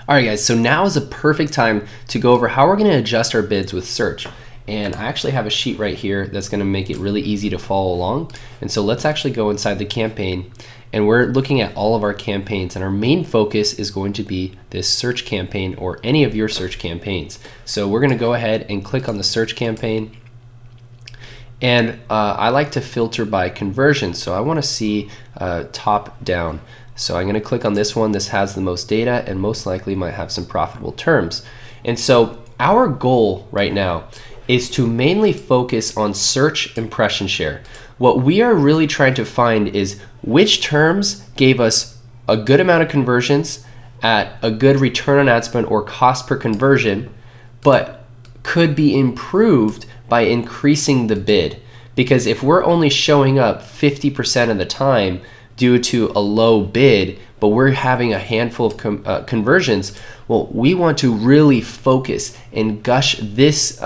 All right, guys, so now is a perfect time to go over how we're going to adjust our bids with search. And I actually have a sheet right here that's going to make it really easy to follow along. And so let's actually go inside the campaign, and we're looking at all of our campaigns, and our main focus is going to be this search campaign or any of your search campaigns. So we're going to go ahead and click on the search campaign. And I like to filter by conversion, so I want to see top down. So I'm going to click on this one. This has the most data and most likely might have some profitable terms. And so our goal right now is to mainly focus on search impression share. What we are really trying to find is which terms gave us a good amount of conversions at a good return on ad spend or cost per conversion, but could be improved by increasing the bid. Because if we're only showing up 50% of the time due to a low bid, but we're having a handful of conversions, well, we want to really focus and gush this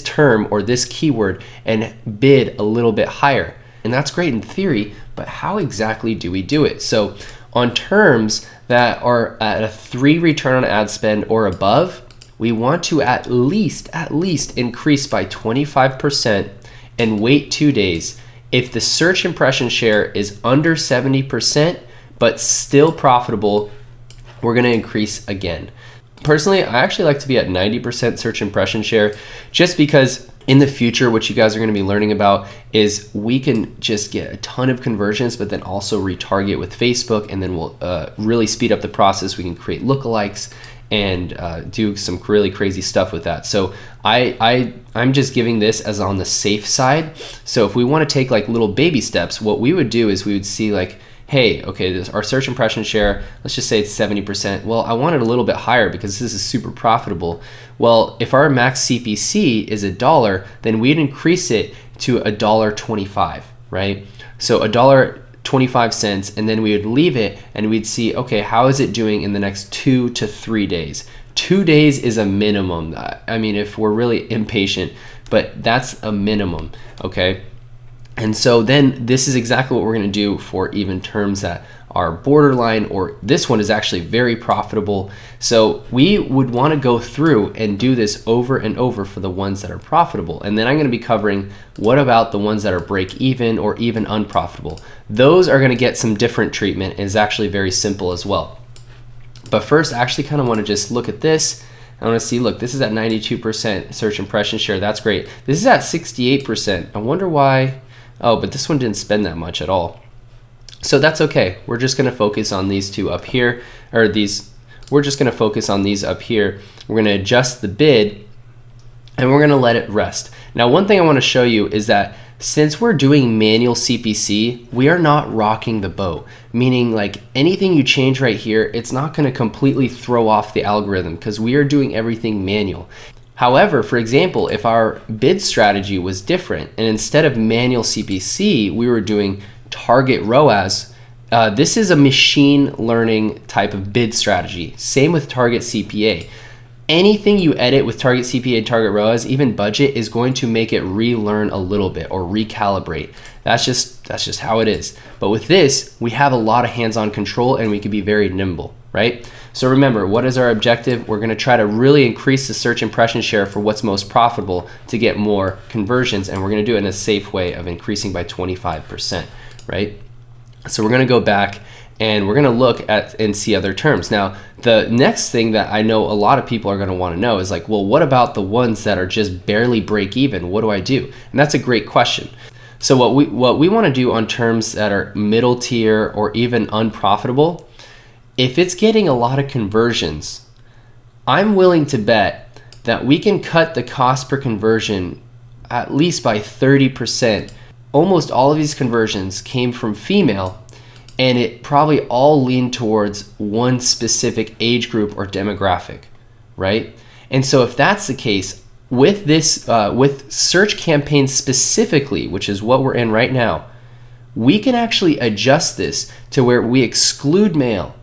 term or this keyword and bid a little bit higher. And that's great in theory, but how exactly do we do it? So on terms that are at a 3 return on ad spend or above, we want to at least increase by 25% and wait 2 days. If the search impression share is under 70% but still profitable, we're going to increase again. Personally, I actually like to be at 90% search impression share, just because in the future, what you guys are going to be learning about is we can just get a ton of conversions, but then also retarget with Facebook, and then we'll really speed up the process. We can create lookalikes and do some really crazy stuff with that. So I'm just giving this as on the safe side. So if we want to take like little baby steps, what we would do is we would see like, hey, okay, our search impression share, let's just say it's 70%. Well, I want it a little bit higher because this is super profitable. Well, if our max CPC is $1, then we'd increase it to $1.25, right? So $1.25, and then we would leave it and we'd see, okay, how is it doing in the next 2 to 3 days? 2 days is a minimum. I mean, if we're really impatient, but that's a minimum, okay? And so then this is exactly what we're going to do for even terms that are borderline, or this one is actually very profitable. So we would want to go through and do this over and over for the ones that are profitable. And then I'm going to be covering what about the ones that are break even or even unprofitable. Those are going to get some different treatment, and it's actually very simple as well. But first, I actually kind of want to just look at this. I want to see, look, this is at 92% search impression share. That's great. This is at 68%. I wonder why. Oh, but this one didn't spend that much at all. So that's okay. We're just going to focus on these two up here, or these. We're just going to focus on these up here. We're going to adjust the bid, and we're going to let it rest. Now, one thing I want to show you is that since we're doing manual CPC, we are not rocking the boat, meaning like anything you change right here, it's not going to completely throw off the algorithm because we are doing everything manual. However, for example, if our bid strategy was different and instead of manual CPC, we were doing target ROAS, this is a machine learning type of bid strategy. Same with target CPA. Anything you edit with target CPA and target ROAS, even budget, is going to make it relearn a little bit or recalibrate. That's just how it is. But with this, we have a lot of hands-on control and we can be very nimble, right? So remember, what is our objective? We're going to try to really increase the search impression share for what's most profitable to get more conversions, and we're going to do it in a safe way of increasing by 25%, right? So we're going to go back and we're going to look at and see other terms. Now, the next thing that I know a lot of people are going to want to know is like, well, what about the ones that are just barely break even? What do I do? And that's a great question. So what we want to do on terms that are middle tier or even unprofitable, if it's getting a lot of conversions, I'm willing to bet that we can cut the cost per conversion at least by 30%. Almost all of these conversions came from female, and it probably all leaned towards one specific age group or demographic, right? And so if that's the case, with this, with search campaigns specifically, which is what we're in right now, we can actually adjust this to where we exclude male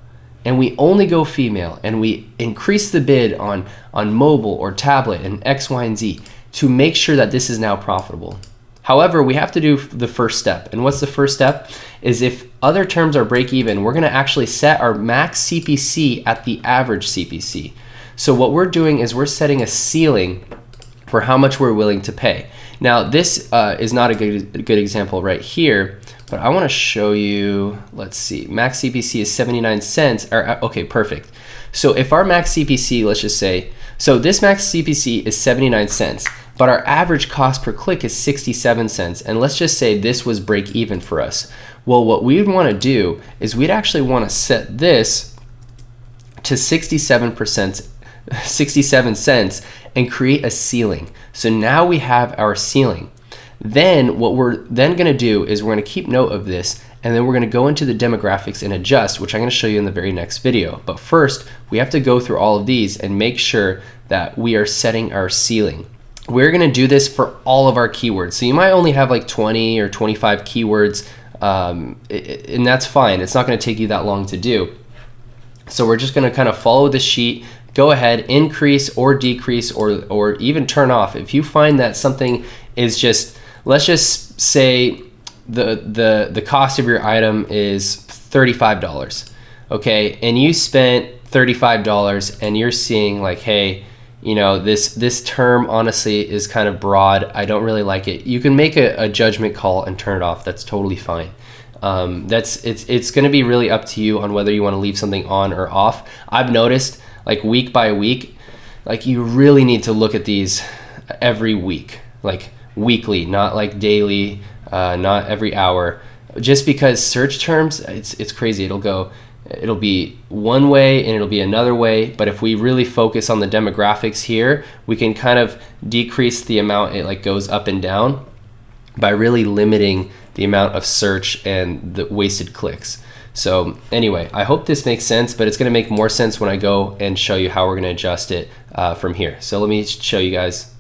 and we only go female, and we increase the bid on mobile or tablet and X, Y, and Z to make sure that this is now profitable. However, we have to do the first step. And what's the first step? Is if other terms are break even, we're gonna actually set our max CPC at the average CPC. So what we're doing is we're setting a ceiling for how much we're willing to pay. Now this is not a good example right here, but I wanna show you, let's see, max CPC is 79 cents, okay, perfect. So if our max CPC, let's just say, so this max CPC is 79 cents, but our average cost per click is 67 cents. And let's just say this was break even for us. Well, what we'd wanna do is we'd actually wanna set this to 67 cents and create a ceiling. So now we have our ceiling. Then what we're then gonna do is we're gonna keep note of this, and then we're gonna go into the demographics and adjust, which I'm gonna show you in the very next video. But first, we have to go through all of these and make sure that we are setting our ceiling. We're gonna do this for all of our keywords. So you might only have like 20 or 25 keywords, and that's fine. It's not gonna take you that long to do. So we're just gonna kind of follow the sheet, go ahead, increase or decrease or even turn off. If you find that something is just, let's just say the cost of your item is $35, okay? And you spent $35 and you're seeing like, hey, you know, this term honestly is kind of broad. I don't really like it. You can make a judgment call and turn it off. That's totally fine. It's going to be really up to you on whether you want to leave something on or off. I've noticed like week by week, like you really need to look at these every week, like weekly, not like daily, not every hour, just because search terms, it's crazy. It'll be one way and it'll be another way, but if we really focus on the demographics here, we can kind of decrease the amount it like goes up and down by really limiting the amount of search and the wasted clicks. So anyway, I hope this makes sense, but it's gonna make more sense when I go and show you how we're gonna adjust it from here. So let me show you guys.